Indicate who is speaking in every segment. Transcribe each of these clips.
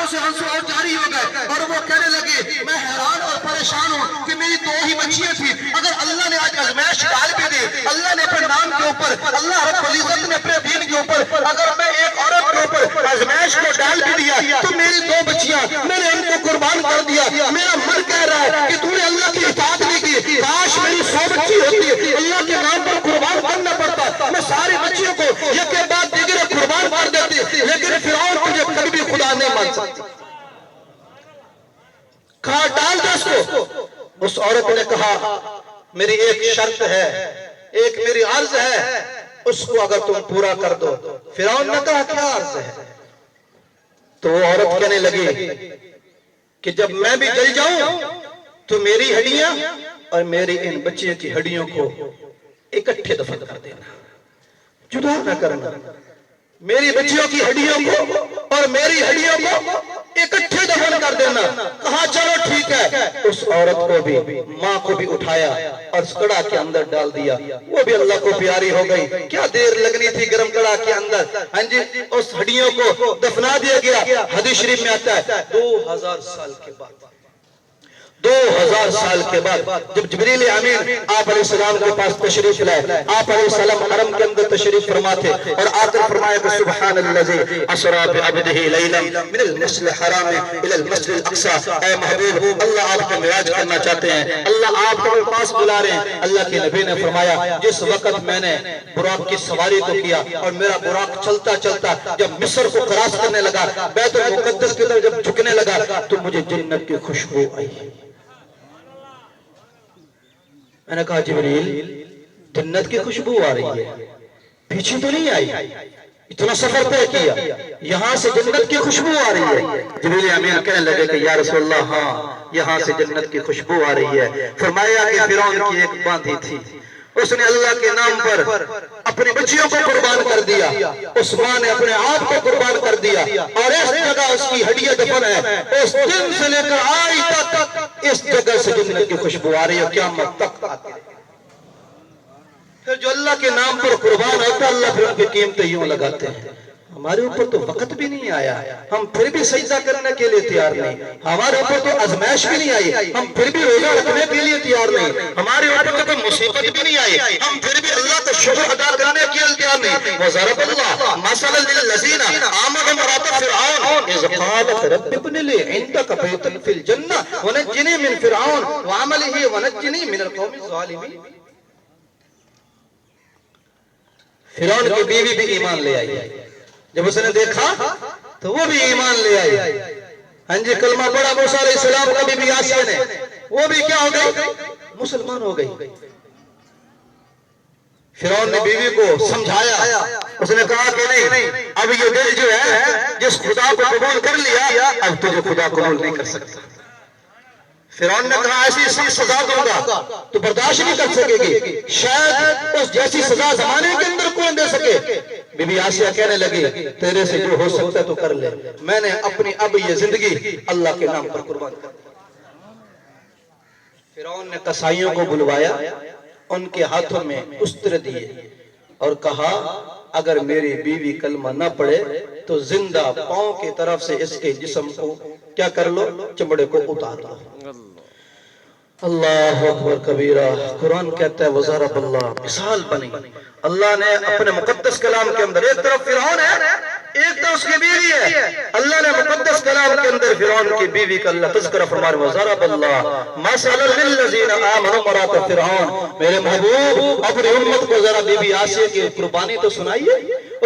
Speaker 1: آنکھوں سے آنسو اور جاری ہو گئے اور وہ کہنے لگے میں حیران اور پریشان ہوں کہ میری 2 ہی بچیاں تھیں، اگر اللہ نے آج آزمائش ڈال بھی دی، اللہ نے اپنے نام کے اوپر، اللہ رب العزت نے اپنے دین کے اوپر اگر میں ایک عورت کے اوپر آزمائش کو ڈال بھی دیا تو میری 2 بچیاں میں نے ان کو قربان کر دیا، میرا من کہہ رہا ہے کہ تو نے اللہ کی اطاعت نہیں کی، کاش میری 100 بچی ہوتی، اللہ کے نام پر قربان کرنا پڑتا، میں ساری بچیوں کو یک کے بعد دیگر قربان کر دیتی، لیکن فرعون تجھے کبھی بھی خدا نہیں مان سکتا، کہاں ڈال دے اس کو۔ اس عورت نے کہا میری ایک شرط ہے، ایک میری عرض ہے، اس کو اگر تم پورا کر دو۔ فرعون نے کہا کیا عرض ہے؟ تو وہ عورت کہنے لگی کہ جب میں بھی جل جاؤں تو میری ہڈیاں اور میری ان بچیوں کی ہڈیوں کو اکٹھے دفن کر دینا، جدا نہ کرنا، میری بچیوں کی ہڈیوں کو اور میری ہڈیوں کو اکٹھے دفن کر دینا۔ کہا چلو ٹھیک ہے۔ اس عورت کو بھی، ماں کو بھی اٹھایا اور اس کڑا کے اندر ڈال دیا، وہ بھی اللہ کو پیاری ہو گئی، کیا دیر لگنی تھی گرم کڑا کے اندر، ہاں جی اس ہڈیوں کو دفنا دیا گیا۔ حدیث شریف میں آتا ہے 2000 سال کے بعد، 2000 سال کے بعد جب جبریل امین آپ علیہ السلام کے پاس تشریف لائے، آپ علیہ السلام حرم کے اندر تشریف فرما تھے اور آ کر فرمایا کہ سبحان الذی اسریٰ بعبدہ لیلا من المسجد الحرام الی المسجد الاقصی، اے محبوب اللہ آپ کو معراج کرنا چاہتے ہیں، اللہ آپ کو پاس بلا رہے ہیں۔ اللہ کے نبی نے فرمایا جس وقت میں نے براق کی سواری کو کیا اور میرا براق چلتا چلتا جب مصر کو کراس کرنے لگا، بیت المقدس کی طرف جب جھکنے لگا تو مجھے جنت کی خوشبو آئی۔ میں نے کہا جبریل جنت کی خوشبو آ رہی ہے، پیچھے تو نہیں آئی، اتنا سفر طے کیا، یہاں سے جنت کی خوشبو آ رہی ہے۔ جبریل امین کہنے لگے کہ یا رسول اللہ ہاں یہاں سے جنت کی خوشبو آ رہی ہے۔ فرمایا کہ فرعون کی ایک باندھی تھی، اس نے اللہ کے نام پر اپنی بچیوں کو قربان کر دیا، اس ماں نے اپنے آپ کو قربان کر دیا اور اس جگہ اس کی ہڈیاں دفن ہے، اس دن سے لے کر آج تک اس جگہ سے جنت کی خوشبو آ رہی ہے، قیامت تک آتی ہے۔ پھر جو اللہ کے نام پر قربان ہوتا ہے اللہ پھر ان کی قیمتیں یوں لگاتے ہیں۔ ہمارے اوپر تو وقت بھی نہیں آیا، ہم پھر بھی سجدہ کرنے کے لیے تیار نہیں، ہمارے اوپر تو آزمائش بھی نہیں آئی، ہم پھر بھی روزہ رکھنے کے لیے تیار نہیں، ہمارے اوپر تو کوئی مصیبت بھی نہیں آئی، ہم پھر بھی اللہ کا شکر ادا کرنے کے لیے تیار نہیں۔ وَضَرَبَ اللَّهُ مَثَلًا لِلَّذِينَ آمَنُوا امْرَأَتَ فِرْعَوْنَ إِذْ قَالَتْ رَبِّ ابْنِ لِي عِندَكَ بَيْتًا فِي الْجَنَّةِ وَنَجِّنِي مِنْ فِرْعَوْنَ وَعَمَلِهِ وَنَجِّنِي مِنَ الْقَوْمِ الظَّالِمِينَ۔ فرعون کی بیوی بھی ایمان لے آئی، جب اس نے دیکھا تو وہ بھی ایمان لے آئی، ہاں جی کلمہ پڑھا موسیٰ علیہ السلام کا بی بی آسیہ نے، وہ بھی کیا ہو گئی؟ مسلمان ہو گئی۔ فرعون نے بیوی کو سمجھایا، اس نے کہا کہ نہیں اب یہ دل جو ہے جس خدا کو قبول کر لیا اب تجھے خدا قبول نہیں کر سکتا۔ فرعون نے کہا ایسی سزا دوں گا تو برداشت نہیں کر سکے گی، شاید اس جیسی سزا زمانے کے اندر کون دے سکے۔ بی بی آسیہ کہنے لگی تیرے سے جو ہو سکتا ہے تو کر لے، میں نے اپنی اب یہ زندگی اللہ کے نام پر قربان کر دی۔ فرعون نے قصائیوں کو بلوایا، ان کے ہاتھوں میں استر دیے اور کہا اگر میری بیوی کلمہ نہ پڑھے تو زندہ پاؤں کی طرف سے اس کے جسم کو کیا کر لو، چمڑے کو اتار لو۔ اللہ اکبر کبیرہ۔ قرآن کہتا ہے وَضَرَبَ اللَّهُ، مثال بنی اللہ نے اپنے مقدس کلام کے اندر، ایک طرف فرعون ہے ایک طرف اس کی بیوی ہے، اللہ نے مقدس کلام کے اندر فرعون کی بیوی کا اللہ تذکرہ فرما رہا ہے وَضَرَبَ اللَّهُ مَثَلًا لِلَّذِينَ آمَنُوا امْرَأَتَ فِرْعَوْنَ۔ میرے محبوب اپنی امت کو ذرا بی بی آسیہ کی قربانی تو سنائیے،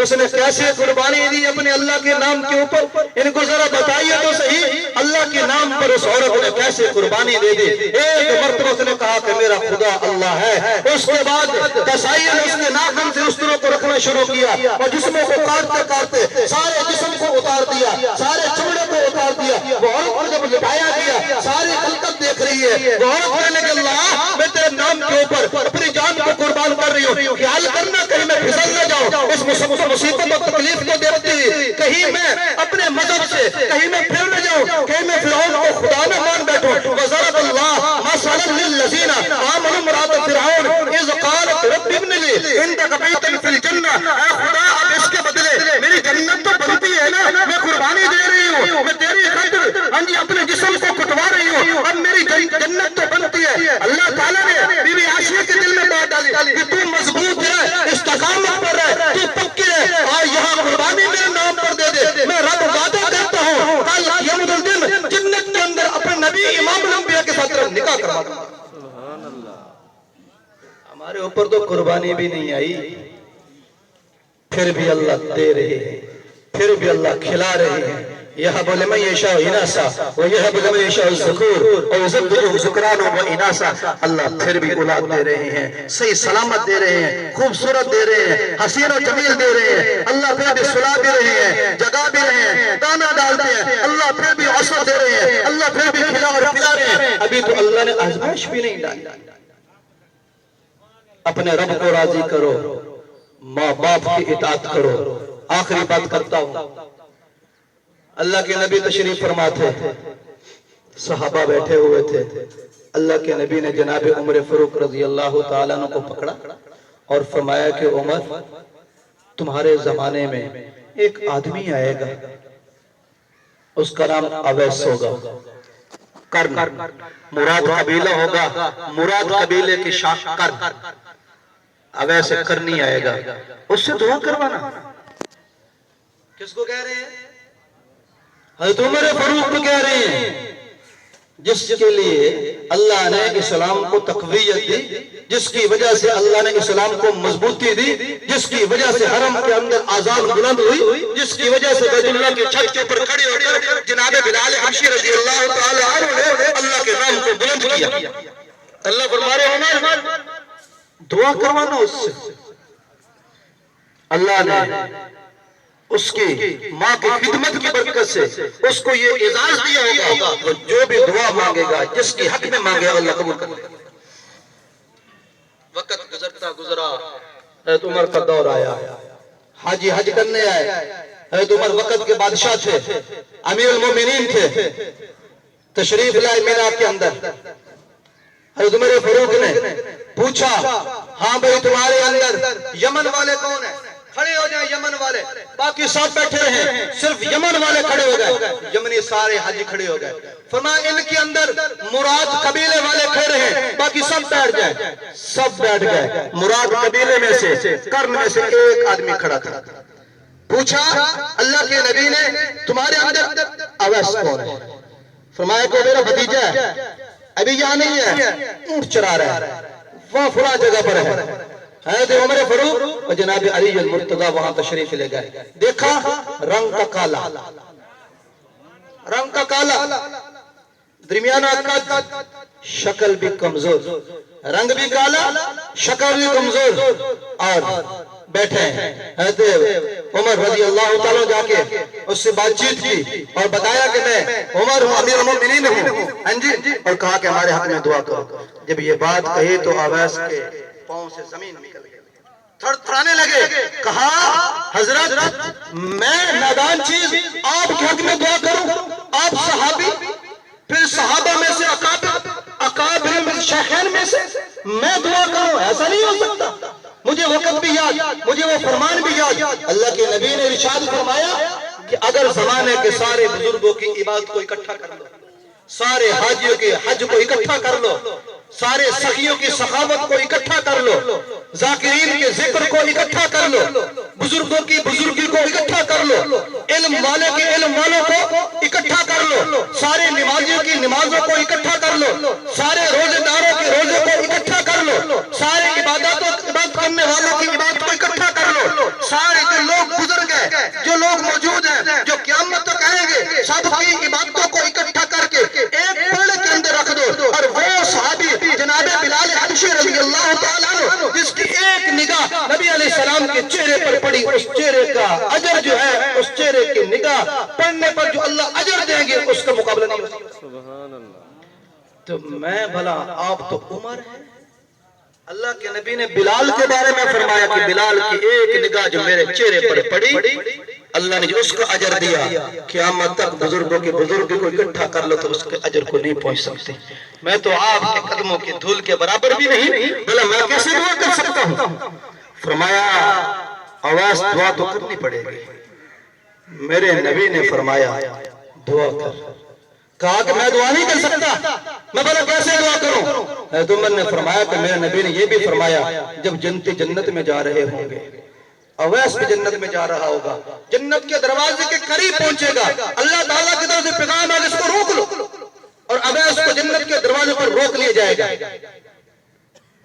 Speaker 1: اس نے کیسے قربانی دی اپنے اللہ کے نام کے اوپر، ان کو ذرا بتائیے تو صحیح اللہ کے نام پر اس عورت نے کیسے قربانی دے دی۔ ایک مرتبہ اس نے کہا کہ میرا خدا اللہ ہے، اس کے بعد قصائیہ نے اس کے ناخن سے استروں کو رکھنا شروع کیا اور جسموں کو کاٹتے کاٹتے سارے جسم کو اتار دیا، سارے چمڑے کو اتار دیا۔ وہ عورت کو جب لٹایا گیا ساری خلقت دیکھ رہی ہے، وہ عورت کہنے کہ اللہ میں تیرے نام کے اوپر اپنی جان کو قربان کر رہی ہوں، خیال کرنا کہیں میں پھسل نہ جاؤں اس مصیبت اور تکلیف کو دیکھتی، کہیں میں اپنے مذہب سے کہیں میں پھر نہ جاؤں، کہیں میں فرعون کو خدا نہ مان بیٹھوں۔ وَضَرَبَ اللَّهُ مَثَلًا لِلَّذِينَ آمَنُوا امْرَأَتَ فِرْعَوْنَ إِذْ قَالَتْ رَبِّ ابْنِ لِي عِندَكَ بَيْتًا فِي الْجَنَّةِ۔ اے خدا اب اس کے بدلے میری جنت تو بنتی ہے نا، میں قربانی دے رہی ہوں، میں تیری اب میری جنت تو بنتی ہے. اللہ تعالیٰ نے بی بی عائشہ کے دل میں بات ڈالی کہ تو مضبوط ہے, استقامت پر ہے, تو پکی ہے, اور یہاں قربانی میرے نام پر دے دے. میں رب وعدہ کرتا ہوں کل قیامت الدن جنت کے اندر اپنے نبی امام الانبیاء کے ساتھ نکاح کروا دوں گا. ہمارے اوپر تو قربانی بھی نہیں آئی, پھر بھی اللہ دے رہے ہیں, پھر بھی اللہ کھلا رہے ہیں. یہب لمن یشاء اناسا ویہب لمن یشاء الذکور ویزوجہم ذکرانا واناسا. اللہ پھر بھی اولاد دے رہے ہیں, صحیح سلامت دے رہے ہیں, خوبصورت دے رہے ہیں, حسین و جمیل دے رہے ہیں. اللہ پھر بھی سلا بھی رہے ہیں, جگا بھی رہے ہیں, دانا ڈالتے ہیں. اللہ پھر بھی عصر دے رہے ہیں, اللہ پھر بھی کھلا اور پلا رہے ہیں. ابھی تو اللہ نے آزمائش بھی نہیں ڈالی. اپنے رب کو راضی کرو, ماں باپ کی اطاعت کرو. آخری بات کرتا ہوں, اللہ کے نبی تشریف فرما تھے, صحابہ بیٹھے ہوئے تھے. اللہ کے نبی نے جناب عمر فاروق رضی اللہ تعالیٰ عنہ کو پکڑا اور فرمایا کہ عمر, تمہارے زمانے میں ایک آدمی آئے گا, اس کا نام اویس ہوگا. کرن مراد قبیلہ ہوگا, مراد قبیلے کی شاخ کرن. اویس کرنی آئے گا, اس سے دعا کروانا. کس کو کہہ رہے ہیں؟ حضرت عمر فاروق کو کہہ رہے ہیں, جس کے لیے اللہ نے اسلام کو تقویت دی, جس کی وجہ سے اللہ نے اسلام کو مضبوطی دی, جس کی وجہ سے حرم کے اندر آزان بلند ہوئی, جس کی وجہ سے بیت اللہ کی چھت کے اوپر کھڑے ہو کر جناب بلال حبشی رضی اللہ تعالی عنہ نے اللہ کے نام کو بلند کیا. اللہ فرما رہے ہیں عمر, دعا کروانا اس سے. اللہ نے اس کی ماں کی خدمت کی برکت سے اس کو یہ اعزاز دیا ہوگا, جو بھی دعا مانگے گا, جس کی حق میں مانگے گا, اللہ قبول کرے گا. وقت گزرتا گزرا, حضرت عمر کا دور آیا, حاجی حج کرنے آئے. حضرت عمر وقت کے بادشاہ تھے, امیر المومنین تھے, تشریف لائے مینا کے اندر. حضرت عمر فاروق نے پوچھا, ہاں بھئی تمہارے اندر یمن والے کون ہیں؟ کھڑے ہو جائیں یمن والے. باقی سب بیٹھے رہے, صرف یمن والے کھڑے ہو گئے. یمنی سارے حاجی کھڑے ہو گئے. فرمایا ان کے اندر مراد قبیلے والے کھڑے ہیں, باقی سب بیٹھ جائیں. سب بیٹھ گئے. مراد قبیلے میں سے, کرن میں سے ایک آدمی کھڑا تھا. پوچھا اللہ کے نبی نے, تمہارے اندر اویس کون ہے؟ فرمایا کہ میرا بھتیجا ہے, ابھی یہاں نہیں ہے, اونٹ چرا رہا ہے, وہ فلاں جگہ پر ہے. حضرت عمر فاروق اور جناب علی المرتضی وہاں تشریف لے گئے. دیکھا رنگ کا کالا, رنگ کا کالا, درمیانہ قد, شکل بھی کمزور, رنگ بھی کالا, شکل بھی کمزور, اور بیٹھے ہیں. حضرت عمر رضی اللہ تعالیٰ جا کے اس سے بات چیت کی اور بتایا کہ میں عمر ہوں, امیر المومنین ہوں, ہاں جی, اور کہا کہ ہمارے حق میں دعا کرو. جب یہ بات کہی تو اویس کے پاؤں سے زمین نکل گئی, تھر تھرانے لگے. کہا حضرت میں نادان چیز آپ کے حق میں دعا کروں, آپ صحابی, پھر صحابہ میں سے اکابر میں شیخین میں سے میں دعا کروں, ایسا نہیں ہو سکتا. مجھے وقت بھی یاد, مجھے وہ فرمان بھی یاد. اللہ کے نبی نے ارشاد فرمایا کہ اگر زمانے کے سارے بزرگوں کی عبادت کو اکٹھا کر لو, سارے حاجیوں کے حج کو اکٹھا کر لو, سارے سخیوں کی سخاوت کو اکٹھا کر لو, ذاکرین کے ذکر کو اکٹھا کر لو, بزرگوں کی بزرگی کو اکٹھا کر لو, علم والے کے علم والوں کو اکٹھا کر لو, سارے نمازیوں کی نمازوں کو اکٹھا کر لو, سارے روزے داروں کے روزے کو اکٹھا کر لو, سارے عبادت کرنے والوں کی عبادت کو اکٹھا کر لو, سارے جو لوگ گزر گئے, جو لوگ موجود ہیں, جو قیامت تک آئیں گے, سب کی عبادتوں کو اکٹھا کر کے ایک پلڑے کے اندر رکھ دو. اور وہ صحابی جناب بلال حبشی رضی اللہ تعالیٰ عنہ, جس کی ایک نگاہ نبی علیہ السلام کے چہرے پر پڑی, اس چہرے کا اجر جو ہے, اس چہرے کی نگاہ پڑھنے پر جو اللہ اجر دیں گے, اس کا مقابلہ نہیں ہو سکتا. سبحان اللہ. تو میں بھلا آپ تو عمر ہے. اللہ کے نبی نے بلال کے بارے میں فرمایا کہ بلال کی ایک نگاہ جو میرے چہرے پر پڑی, اللہ نے جو اس کو اجر دیا, قیامت تک بزرگوں کے بزرگ کو اکٹھا کر لو تو اس کے اجر کو نہیں پہنچ سکتے. میں تو آپ کے قدموں کی دھول کے برابر بھی نہیں, بھلا میں کیسے دعا کر سکتا ہوں. فرمایا اویس دعا تو کرنی پڑے گی. میرے نبی نے فرمایا دعا کر. کہا کہ میں دعا نہیں کر سکتا, میں بولا کیسے دعا کروں؟ حضرت عمر نے فرمایا کہ میرے نبی نے یہ بھی فرمایا جب جنتی جنت میں جا رہے ہوں گے، اویس بھی جنت میں جا رہا ہوگا، جنت کے دروازے کے قریب پہنچے گا، اللہ تعالیٰ کی طرف سے پیغام آگے اس کو روک لو، اور اویس کو جنت کے دروازے پر روک لیا جائے گا،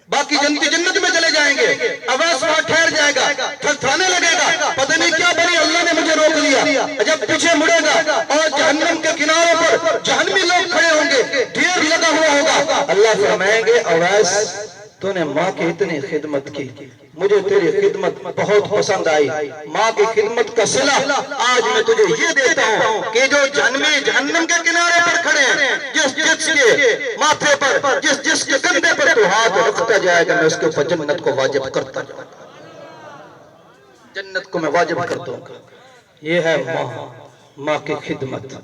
Speaker 1: باقی جنتی جنت میں چلے جائیں گے، اویس وہاں ٹھہر جائے گا، تھرتھرانے لگے گا، پتہ نہیں کیا بنی اللہ نے مجھے روک لیا، جب پیچھے مڑے گا اور جہنم کے کناروں پر جہنمی لوگ کھڑے ہوں گے، ڈھیر لگا ہوا ہوگا، اللہ فرمائیں گے اویس تو نے ماں کی اتنی خدمت کی، مجھے تیری خدمت بہت پسند آئی، ماں کی خدمت کا صلہ آج میں تجھے یہ دیتا ہوں کہ جو جہنم کے کنارے پر کھڑے ہیں، جس کے ماتھے پر جس کے کندھے پر تو ہاتھ رکھتا جائے گا میں اس کے اوپر جنت کو واجب کرتا جاؤں گا، جنت کو میں واجب کر دوں گا۔ یہ ہے ماں کی خدمت۔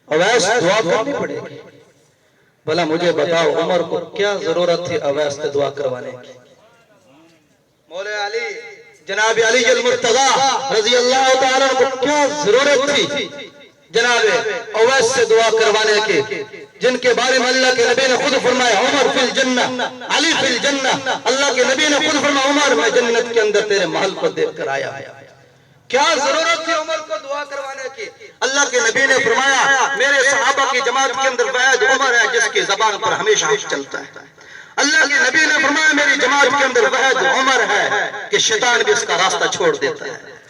Speaker 1: اویس دعا کرنی پڑے گی۔ بھلا مجھے بتاؤ عمر کو کیا ضرورت تھی اویس سے دعا کروانے کی؟ مولا علی جناب علی المرتضی رضی اللہ تعالیٰ کو کیا ضرورت تھی جناب اویس سے دعا کروانے کی، جن کے بارے میں اللہ کے نبی نے خود فرمایا عمر فی الجنہ علی فی الجنہ، اللہ کے نبی نے خود فرمایا عمر میں جنت کے اندر تیرے محل کو دیکھ کر آیا۔ کیا ضرورت تھی عمر کو دعا کروانے کی؟ اللہ کے نبی نے فرمایا میرے صحابہ کی جماعت کے اندر واحد عمر ہے جس کی زبان پر ہمیشہ حق چلتا ہے۔ اللہ کے نبی نے فرمایا میری جماعت کے اندر واحد عمر ہے کہ شیطان بھی اس کا راستہ چھوڑ دیتا ہے۔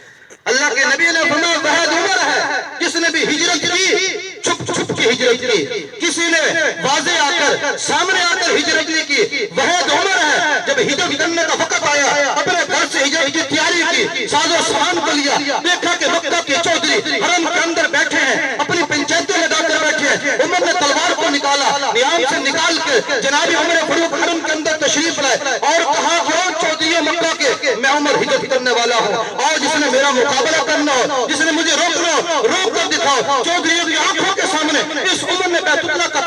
Speaker 1: اللہ کے نبی نے فرمایا واحد عمر ہے جس نے بھی ہجرت کی، چھپ چھپ کی ہجرت کی، کسی نے واضح آ کر سامنے آ کر ہجرت نہیں کی، واحد عمر ہے جب ہجرت کرنے کا وقت آیا اپنے گھر سے ہجرت کی تیاری کی، ساز و سامان کو لیا، دیکھا کہ مکہ کے چودھری حرم کے اندر بیٹھے ہیں، اپنی پنچیتیں لگا کر بیٹھے ہیں، عمر نے تلوار کو نکالا، نیام سے نکال کے جناب عمر فاروق حرم کے اندر تشریف لائے اور کہا کہ چودھریوں مکہ کے میں عمر ہجرت کرنے والا ہوں، اور جس نے میرا مقابلہ کرنا ہو، جس نے مجھے روکنا ہو روک کر دکھاؤ۔ چودھریوں کی آنکھوں کے سامنے اس عمر نے بیت اللہ کا